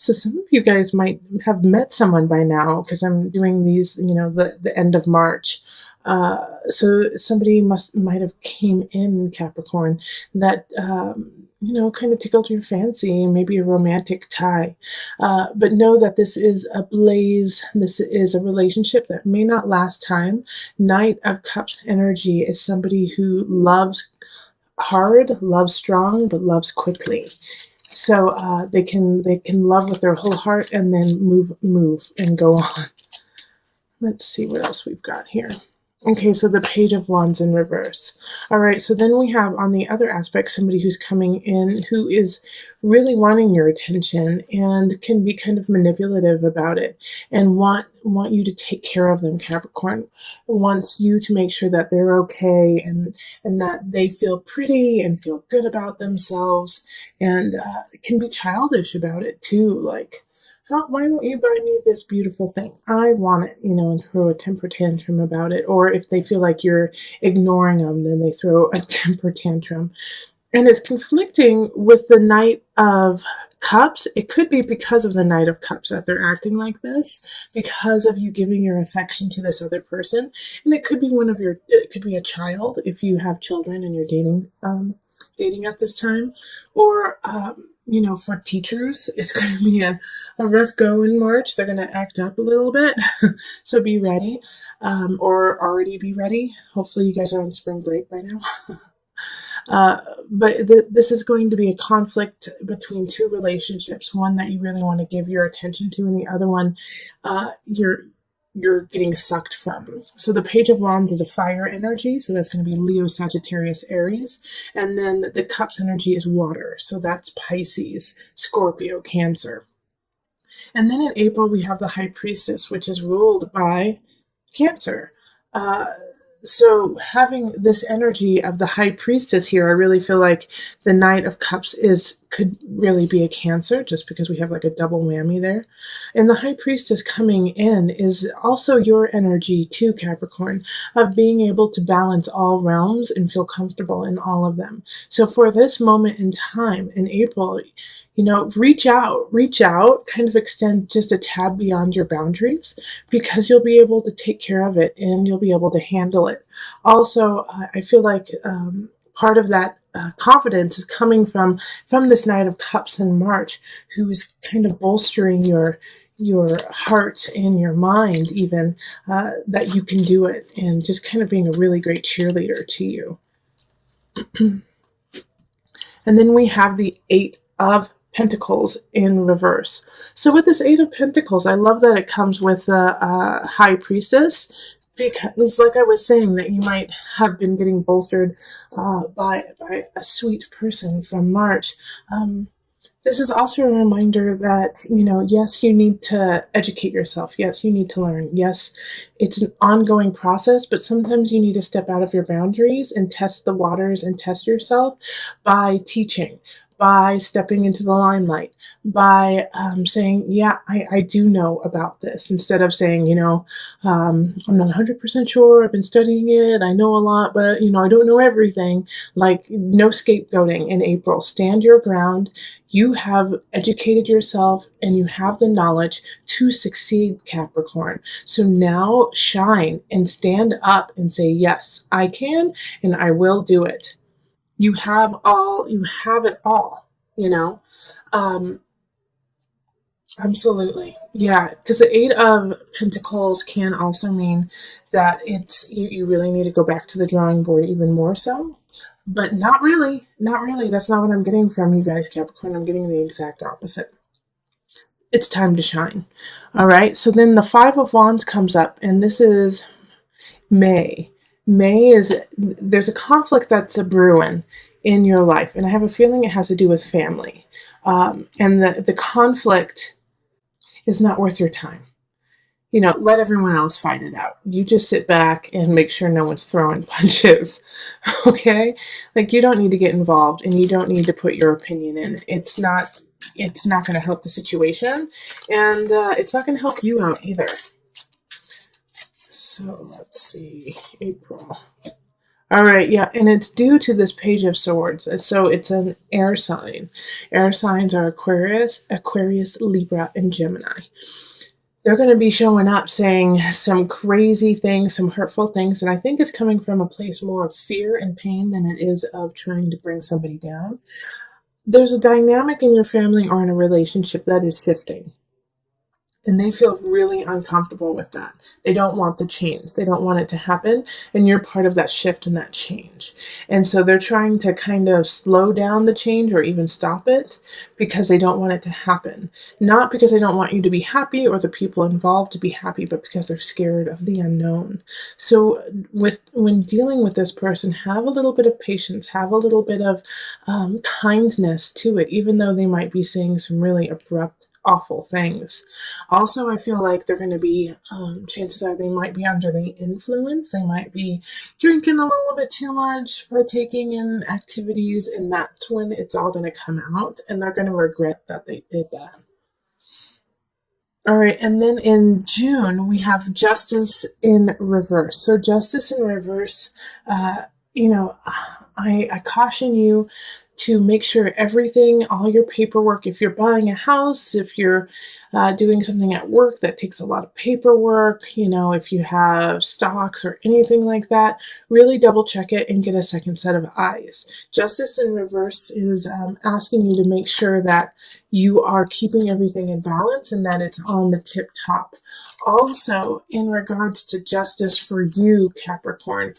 So some of you guys might have met someone by now because I'm doing these, the end of March. So somebody might have came in Capricorn that kind of tickled your fancy, maybe a romantic tie. But know that this is a blaze. This is a relationship that may not last time. Knight of Cups energy is somebody who loves hard, loves strong, but loves quickly. So they can love with their whole heart and then move and go on. Let's see what else we've got here. Okay, so the Page of Wands in reverse. All right, so then we have on the other aspect somebody who's coming in who is really wanting your attention and can be kind of manipulative about it and want you to take care of them. Capricorn wants you to make sure that they're okay and that they feel pretty and feel good about themselves, and can be childish about it too, like, why don't you buy me this beautiful thing? I want it, and throw a temper tantrum about it. Or if they feel like you're ignoring them, then they throw a temper tantrum. And it's conflicting with the Knight of Cups. It could be because of the Knight of Cups that they're acting like this, because of you giving your affection to this other person. And it could be it could be a child if you have children and you're dating at this time, or for teachers, it's going to be a rough go in March. They're going to act up a little bit. So be ready, or already be ready. Hopefully you guys are on spring break by now. But this is going to be a conflict between two relationships, one that you really want to give your attention to, and the other one you're getting sucked from. So the Page of Wands is a fire energy, so that's going to be Leo, Sagittarius, Aries. And then the Cups energy is water, so that's Pisces, Scorpio, Cancer. And then in April, we have the High Priestess, which is ruled by Cancer. So having this energy of the High Priestess here, I really feel like the Knight of Cups could really be a Cancer, just because we have like a double whammy there. And the High Priestess coming in is also your energy too, Capricorn, of being able to balance all realms and feel comfortable in all of them. So for this moment in time in April, reach out, kind of extend just a tad beyond your boundaries, because you'll be able to take care of it and you'll be able to handle it. Also, I feel like part of that confidence is coming from this Knight of Cups in March, who is kind of bolstering your heart and your mind, even that you can do it, and just kind of being a really great cheerleader to you. And then we have the Eight of Pentacles in reverse. So with this Eight of Pentacles, I love that it comes with a High Priestess, because like I was saying, that you might have been getting bolstered by a sweet person from March. This is also a reminder that, yes, you need to educate yourself. Yes, you need to learn. Yes, it's an ongoing process, but sometimes you need to step out of your boundaries and test the waters and test yourself by teaching, by stepping into the limelight, by saying, yeah, I do know about this, instead of saying, I'm not 100% sure, I've been studying it, I know a lot, but, I don't know everything. Like, no scapegoating in April. Stand your ground. You have educated yourself and you have the knowledge to succeed, Capricorn. So now shine and stand up and say, yes, I can and I will do it. You have it all, absolutely. Yeah, because the Eight of Pentacles can also mean that you really need to go back to the drawing board even more so. But not really. That's not what I'm getting from you guys, Capricorn. I'm getting the exact opposite. It's time to shine. All right, so then the Five of Wands comes up, and this is May. There's a conflict that's a brewing in your life, and I have a feeling it has to do with family. And the conflict is not worth your time. Let everyone else fight it out. You just sit back and make sure no one's throwing punches, okay? Like, you don't need to get involved, and you don't need to put your opinion in. It's not going to help the situation, and it's not going to help you out either. So let's see, April. All right, yeah, and it's due to this Page of Swords. So it's an air sign. Air signs are Aquarius, Libra, and Gemini. They're going to be showing up saying some crazy things, some hurtful things, and I think it's coming from a place more of fear and pain than it is of trying to bring somebody down. There's a dynamic in your family or in a relationship that is shifting. And they feel really uncomfortable with that. They don't want the change. They don't want it to happen. And you're part of that shift and that change. And so they're trying to kind of slow down the change or even stop it because they don't want it to happen. Not because they don't want you to be happy or the people involved to be happy, but because they're scared of the unknown. So when dealing with this person, have a little bit of patience, have a little bit of kindness to it, even though they might be saying some really abrupt, awful things. Also, I feel like they're going to be, chances are they might be under the influence. They might be drinking a little bit too much, partaking in activities, and that's when it's all going to come out, and they're going to regret that they did that. All right, and then in June, we have Justice in reverse. So, Justice in reverse, you know, I caution you to make sure everything, all your paperwork, if you're buying a house, if you're doing something at work that takes a lot of paperwork, if you have stocks or anything like that, really double check it and get a second set of eyes. Justice in reverse is asking you to make sure that you are keeping everything in balance and that it's on the tip top. Also, in regards to justice for you, Capricorn,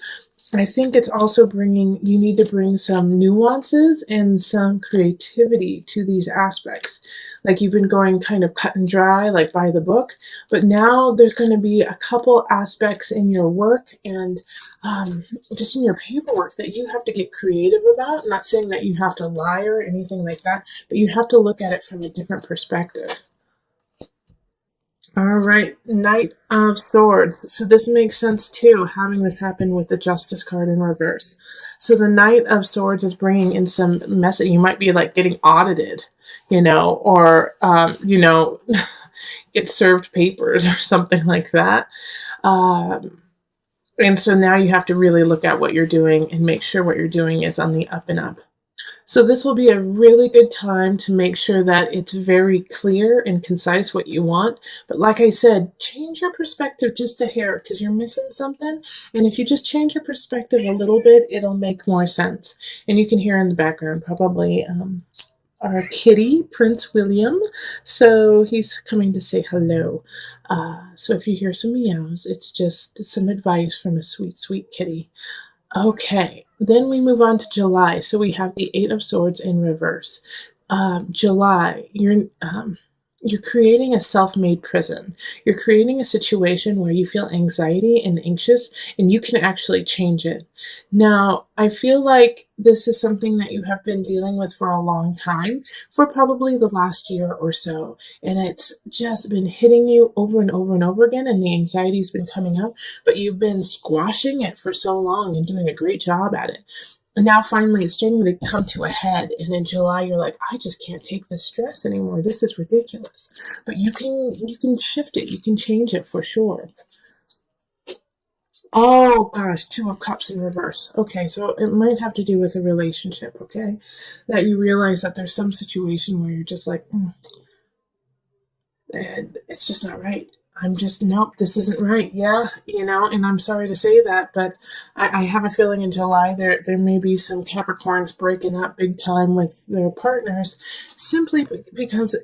I think it's also you need to bring some nuances and some creativity to these aspects. Like you've been going kind of cut and dry, like by the book, but now there's going to be a couple aspects in your work and just in your paperwork that you have to get creative about. I'm not saying that you have to lie or anything like that, but you have to look at it from a different perspective. All right, Knight of Swords. So this makes sense too, having this happen with the Justice card in reverse. So the Knight of Swords is bringing in some message. You might be like getting audited, or, get served papers or something like that. And so now you have to really look at what you're doing and make sure what you're doing is on the up and up. So this will be a really good time to make sure that it's very clear and concise what you want. But like I said, change your perspective just a hair because you're missing something. And if you just change your perspective a little bit, it'll make more sense. And you can hear in the background probably our kitty, Prince William. So he's coming to say hello. So if you hear some meows, it's just some advice from a sweet, sweet kitty. Okay, then we move on to July. So we have the Eight of Swords in reverse. July, you're creating a self-made prison. You're creating a situation where you feel anxiety and anxious, and you can actually change it. Now, I feel like this is something that you have been dealing with for a long time, for probably the last year or so, and it's just been hitting you over and over and over again, and the anxiety's been coming up, but you've been squashing it for so long and doing a great job at it. And now finally it's starting to come to a head. And in July you're like, I just can't take this stress anymore. This is ridiculous. But you can shift it. You can change it for sure. Oh gosh, Two of Cups in reverse. Okay, so it might have to do with a relationship, okay? That you realize that there's some situation where you're just like, it's just not right. I'm just, nope, this isn't right. Yeah, and I'm sorry to say that, but I have a feeling in July there may be some Capricorns breaking up big time with their partners simply because,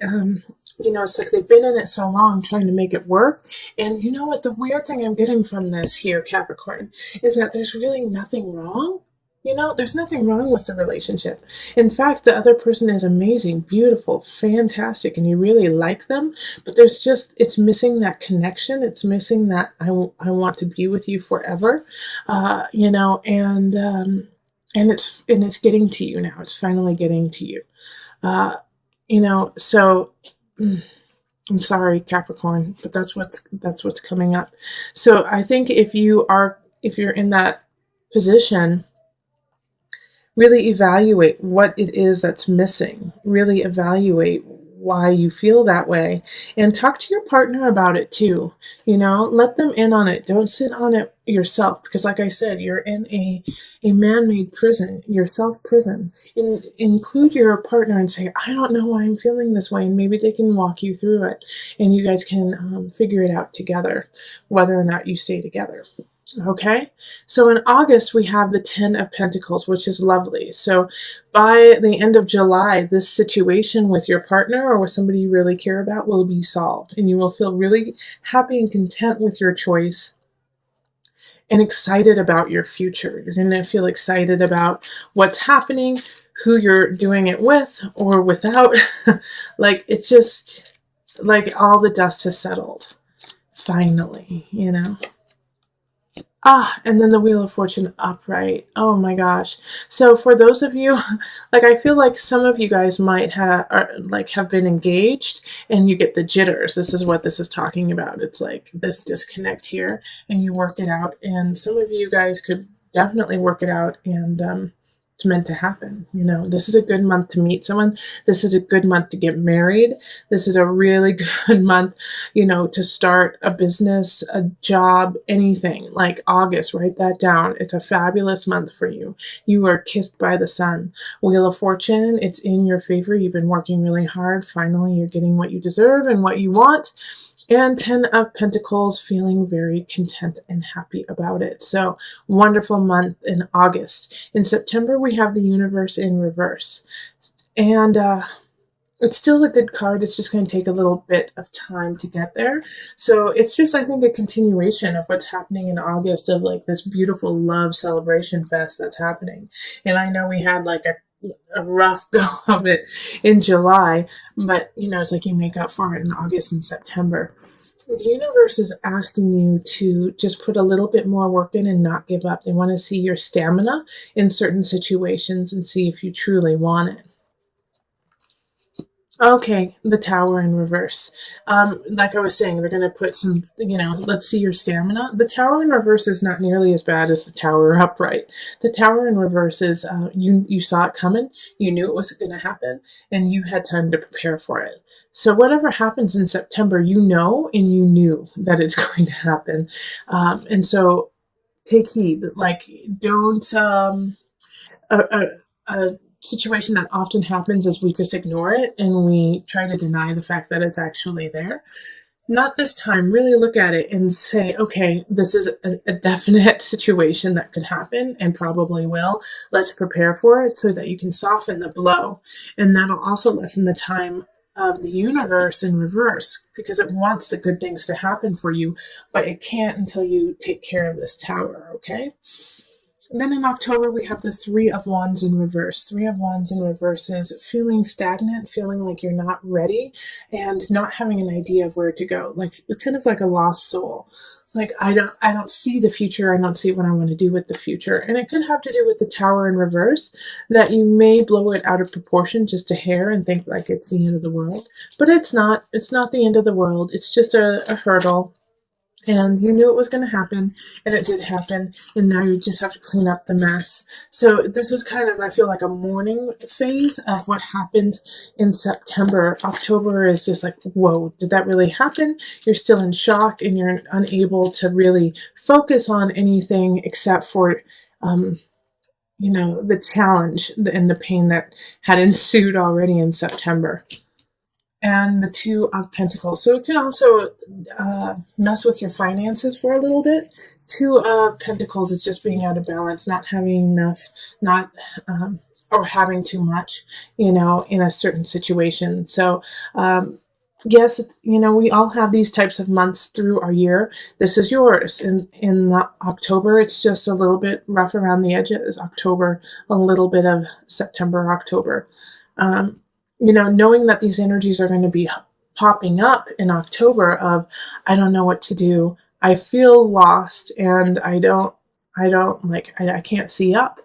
it's like they've been in it so long trying to make it work. And you know what? The weird thing I'm getting from this here, Capricorn, is that there's really nothing wrong. There's nothing wrong with the relationship. In fact, the other person is amazing, beautiful, fantastic, and you really like them, but it's missing that connection. It's missing that I want to be with you forever, and it's getting to you now. It's finally getting to you, so I'm sorry, Capricorn, but that's what's coming up. So I think if you're in that position, really evaluate what it is that's missing. Really evaluate why you feel that way, and talk to your partner about it too. Let them in on it. Don't sit on it yourself, because like I said, you're in a man-made prison, your self-prison. Include your partner and say, I don't know why I'm feeling this way, and maybe they can walk you through it, and you guys can figure it out together, whether or not you stay together. Okay, so in August we have the Ten of Pentacles, which is lovely. So by the end of July, this situation with your partner or with somebody you really care about will be solved, and you will feel really happy and content with your choice and excited about your future. You're going to feel excited about what's happening, who you're doing it with or without. Like, it's just like all the dust has settled. Finally. And then the Wheel of Fortune upright. Oh my gosh. So for those of you, like, I feel like some of you guys might have been engaged and you get the jitters. This is what this is talking about. It's like this disconnect here, and you work it out. And some of you guys could definitely work it out, and it's meant to happen. This is a good month to meet someone. This is a good month to get married. This is a really good month, to start a business, a job, anything. Like August, write that down. It's a fabulous month for you. You are kissed by the sun. Wheel of Fortune, it's in your favor. You've been working really hard. Finally, you're getting what you deserve and what you want. And Ten of Pentacles, feeling very content and happy about it. So wonderful month in August. In September, we have the Universe in reverse. And it's still a good card. It's just going to take a little bit of time to get there. So it's just, I think, a continuation of what's happening in August, of like this beautiful love celebration fest that's happening. And I know we had like a rough go of it in July, but it's like you make up for it in August and September. The universe is asking you to just put a little bit more work in and not give up. They want to see your stamina in certain situations and see if you truly want it. Okay, the Tower in reverse. Like I was saying, they're going to put some, let's see your stamina. The Tower in reverse is not nearly as bad as the Tower upright. The Tower in reverse is, you saw it coming, you knew it was going to happen, and you had time to prepare for it. So whatever happens in September, and you knew that it's going to happen. And so take heed. Like, don't, a situation that often happens is we just ignore it and we try to deny the fact that it's actually there. Not this time. Really look at it and say, okay, this is a definite situation that could happen and probably will. Let's prepare for it so that you can soften the blow. And that'll also lessen the time of the universe in reverse, because it wants the good things to happen for you, but it can't until you take care of this tower, okay? Then in October, we have the Three of Wands in reverse. Three of Wands in reverse is feeling stagnant, feeling like you're not ready, and not having an idea of where to go. Like, kind of like a lost soul. Like, I don't see the future. I don't see what I want to do with the future. And it could have to do with the Tower in reverse, that you may blow it out of proportion just a hair and think like it's the end of the world. But it's not. It's not the end of the world. It's just a hurdle. And you knew it was going to happen, and it did happen, and now you just have to clean up the mess. So this is kind of, I feel like, a mourning phase of what happened in September. October is just like, whoa, did that really happen? You're still in shock, and you're unable to really focus on anything except for, the challenge and the pain that had ensued already in September. And the Two of Pentacles. So it can also mess with your finances for a little bit. Two of Pentacles is just being out of balance, not having enough, or having too much, in a certain situation. So, yes, we all have these types of months through our year. This is yours. In October, it's just a little bit rough around the edges. October, a little bit of September, October. Knowing that these energies are going to be popping up in October of, I don't know what to do. I feel lost, and I can't see up.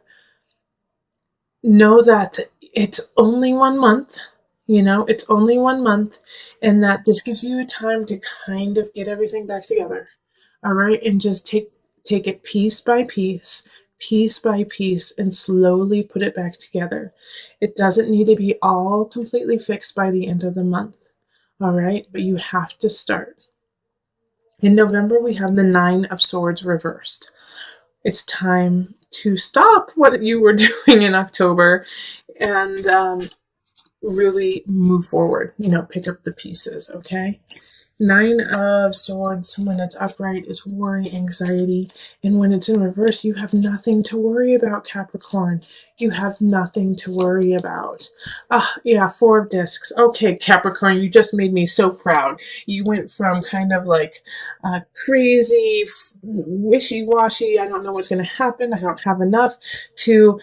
Know that it's only 1 month, it's only 1 month, and that this gives you a time to kind of get everything back together. All right. And just take it piece by piece, piece by piece and slowly put it back together. It doesn't need to be all completely fixed by the end of the month. All right, but you have to start. In November, we have the Nine of Swords reversed. It's time to stop what you were doing in October and really move forward, pick up the pieces, okay? Nine of Swords, when it's upright, is worry, anxiety. And when it's in reverse, you have nothing to worry about, Capricorn. You have nothing to worry about. Yeah, Four of Discs. Okay, Capricorn, you just made me so proud. You went from kind of like crazy, wishy-washy, I don't know what's going to happen, I don't have enough, to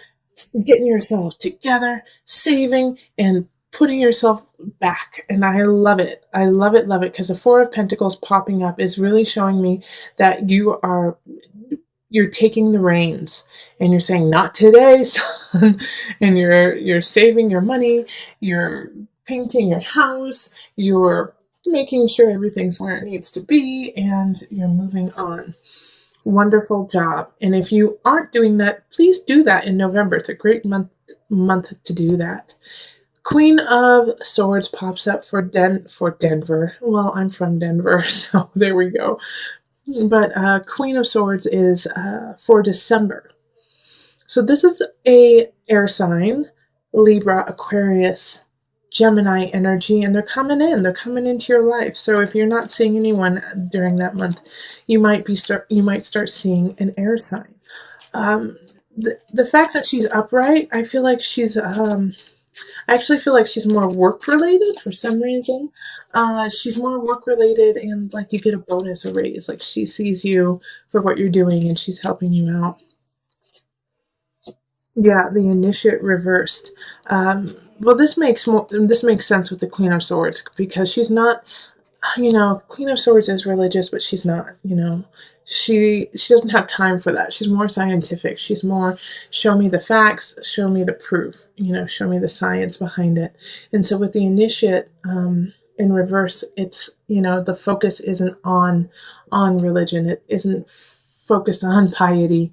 getting yourself together, saving, and putting yourself back. And I love it. I love it, love it. Because the Four of Pentacles popping up is really showing me that you're taking the reins and you're saying, not today, son. And you're saving your money, you're painting your house, you're making sure everything's where it needs to be, and you're moving on. Wonderful job. And if you aren't doing that, please do that in November. It's a great month to do that. Queen of Swords pops up for Denver. Well, I'm from Denver, so there we go. But Queen of Swords is for December. So this is a air sign, Libra, Aquarius, Gemini energy, and they're coming in. They're coming into your life. So if you're not seeing anyone during that month, you might start seeing an air sign. The fact that she's upright, I feel like she's I actually feel like she's more work related for some reason. She's more work related, and like you get a bonus, a raise. Like she sees you for what you're doing and she's helping you out. Yeah, the initiate reversed. Well, this makes sense with the Queen of Swords, because she's not, Queen of Swords is religious, but she's not, she doesn't have time for that. She's more scientific. She's more, show me the facts, show me the proof, show me the science behind it. And so with the initiate in reverse, it's, the focus isn't on religion. It isn't focused on piety.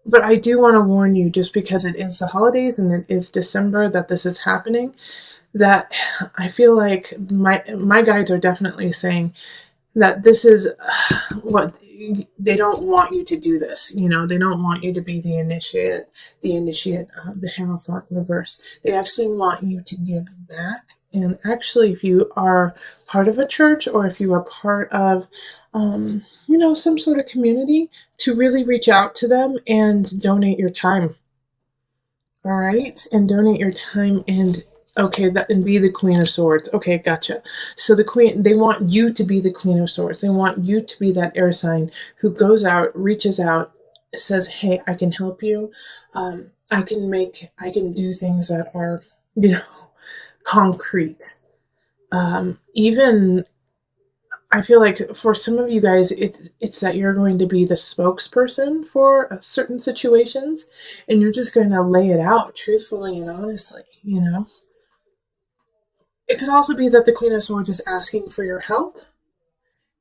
But I do want to warn you, just because it is the holidays and it is December that this is happening, that I feel like my guides are definitely saying that this is what they don't want you to do. This, they don't want you to be the initiate, the Hierophant reverse. They actually want you to give back. And actually, if you are part of a church, or if you are part of, some sort of community, to really reach out to them and donate your time. All right, and donate your time and and be the Queen of Swords. Okay, gotcha. So they want you to be the Queen of Swords. They want you to be that air sign who goes out, reaches out, says, "Hey, I can help you. I can do things that are, concrete." Even I feel like for some of you guys, it's that you're going to be the spokesperson for certain situations, and you're just going to lay it out truthfully and honestly, It could also be that the Queen of Swords is asking for your help,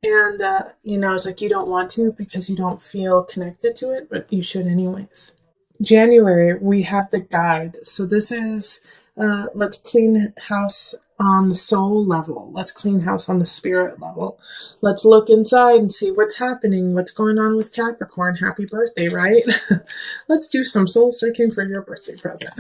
and, it's like you don't want to because you don't feel connected to it, but you should anyways. January, we have the guide. So this is, let's clean house on the soul level. Let's clean house on the spirit level. Let's look inside and see what's happening, what's going on with Capricorn. Happy birthday, right? Let's do some soul searching for your birthday present.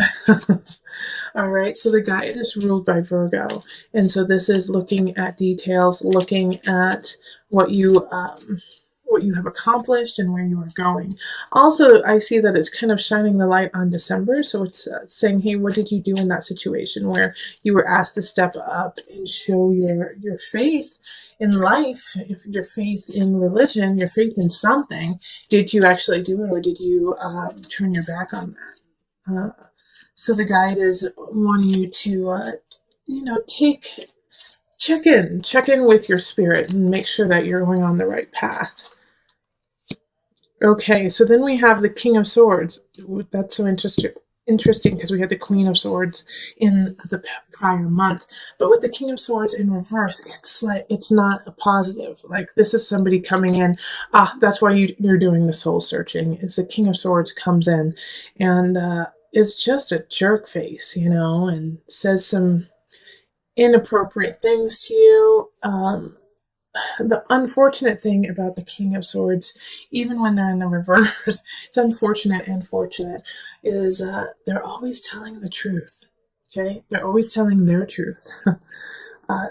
All right, so the guide is ruled by Virgo. And so this is looking at details, looking at what you have accomplished and where you are going. Also, I see that it's kind of shining the light on December. So it's saying, hey, what did you do in that situation where you were asked to step up and show your faith in life, your faith in religion, your faith in something? Did you actually do it, or did you turn your back on that? So the guide is wanting you to, check in with your spirit and make sure that you're going on the right path. Okay, so then we have the King of Swords. That's so interesting because we had the Queen of Swords in the prior month, but with the King of Swords in reverse, it's like it's not a positive. Like this is somebody coming in. That's why you're doing the soul searching. Is the King of Swords comes in, and is just a jerk face, and says some inappropriate things to you. The unfortunate thing about the King of Swords, even when they're in the reverse, it's unfortunate and fortunate, is they're always telling the truth. Okay? They're always telling their truth.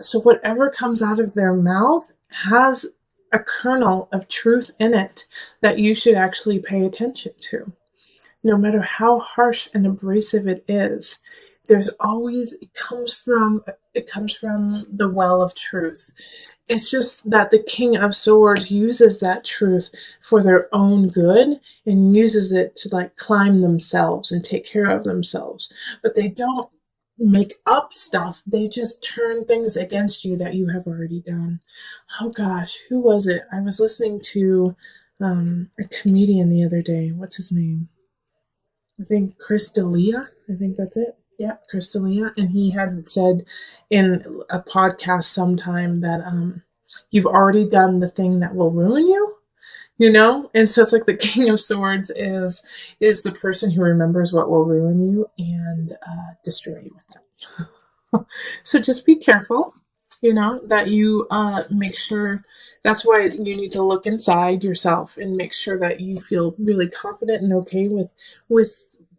So whatever comes out of their mouth has a kernel of truth in it that you should actually pay attention to. No matter how harsh and abrasive it is, there's always it comes from the well of truth. It's just that the King of Swords uses that truth for their own good and uses it to like climb themselves and take care of themselves. But they don't make up stuff. They just turn things against you that you have already done. Oh gosh, who was it? I was listening to a comedian the other day. What's his name? I think Chris D'Elia. I think that's it. Yeah, Chris D'Elia. And he had said in a podcast sometime that you've already done the thing that will ruin you, And so it's like the King of Swords is the person who remembers what will ruin you and destroy you with that. So just be careful, that you make sure. That's why you need to look inside yourself and make sure that you feel really confident and okay with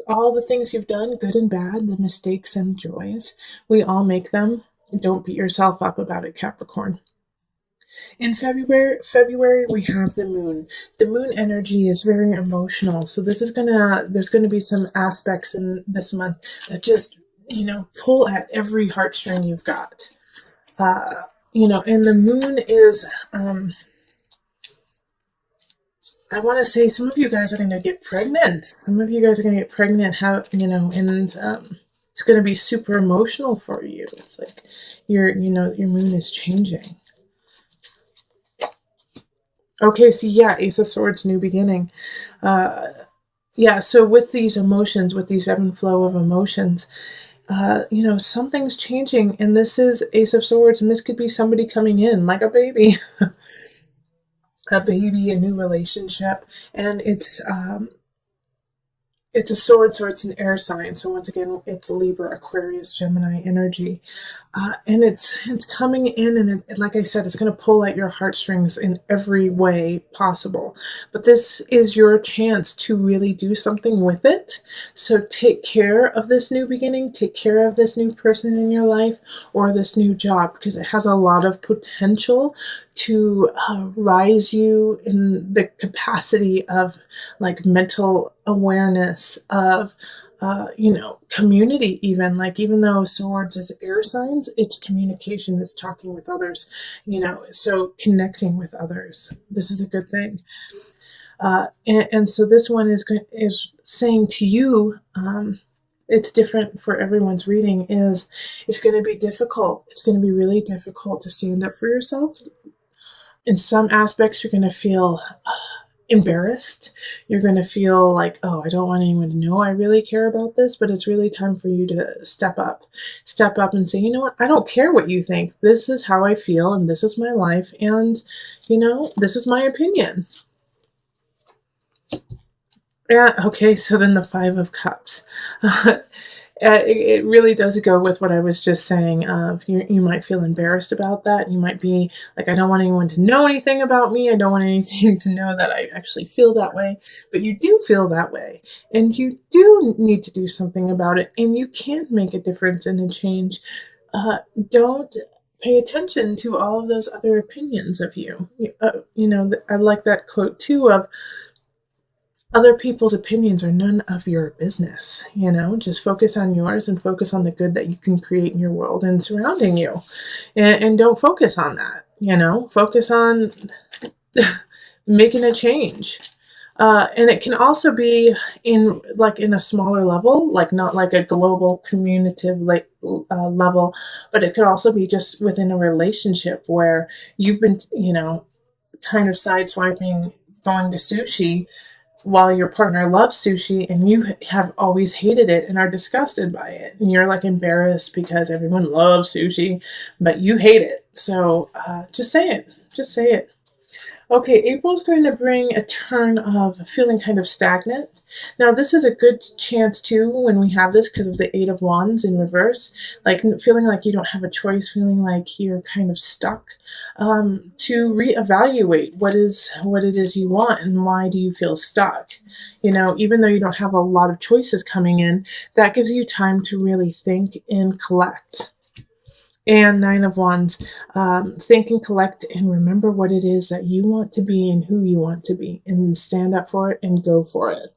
all the things you've done, good and bad, the mistakes and joys. We all make them. Don't beat yourself up about it, Capricorn. In February we have the moon. The moon energy is very emotional. So there's gonna be some aspects in this month that just, pull at every heartstring you've got. And the moon is, I want to say some of you guys are going to get pregnant. Some of you guys are going to get pregnant, and it's going to be super emotional for you. It's like your moon is changing. Okay, so yeah, Ace of Swords, new beginning. So with these emotions, with these ebb and flow of emotions, something's changing, and this is Ace of Swords, and this could be somebody coming in like a baby. A baby, a new relationship, and it's a sword, so it's an air sign. So once again, it's Libra, Aquarius, Gemini energy. And it's coming in, and like I said, it's going to pull at your heartstrings in every way possible. But this is your chance to really do something with it. So take care of this new beginning, take care of this new person in your life or this new job, because it has a lot of potential to rise you in the capacity of like mental awareness of community, even though swords is air signs, it's communication, it's talking with others, so connecting with others. This is a good thing. And so this one is saying to you, it's different for everyone's reading, it's going to be difficult. It's going to be really difficult to stand up for yourself. In some aspects, you're going to feel embarrassed. You're going to feel like, oh, I don't want anyone to know I really care about this, but it's really time for you to step up and say, you know what, I don't care what you think. This is how I feel, and this is my life, and, this is my opinion. Yeah, okay, so then the Five of Cups. It really does go with what I was just saying. You might feel embarrassed about that. You might be like, I don't want anyone to know anything about me. I don't want anything to know that I actually feel that way. But you do feel that way. And you do need to do something about it. And you can make a difference and a change. Don't pay attention to all of those other opinions of you. I like that quote too of, other people's opinions are none of your business, just focus on yours and focus on the good that you can create in your world and surrounding you. And don't focus on that, focus on making a change. And it can also be in a smaller level, like not like a global communicative level, but it could also be just within a relationship where you've been, kind of sideswiping going to sushi while your partner loves sushi and you have always hated it and are disgusted by it. And you're like embarrassed because everyone loves sushi, but you hate it. So just say it. Just say it. Okay, April's going to bring a turn of feeling kind of stagnant. Now, this is a good chance too when we have this because of the Eight of Wands in reverse, like feeling like you don't have a choice, feeling like you're kind of stuck, to reevaluate what it is you want and why do you feel stuck. You know, even though you don't have a lot of choices coming in, that gives you time to really think and collect. And Nine of Wands, think and collect and remember what it is that you want to be and who you want to be, and stand up for it and go for it.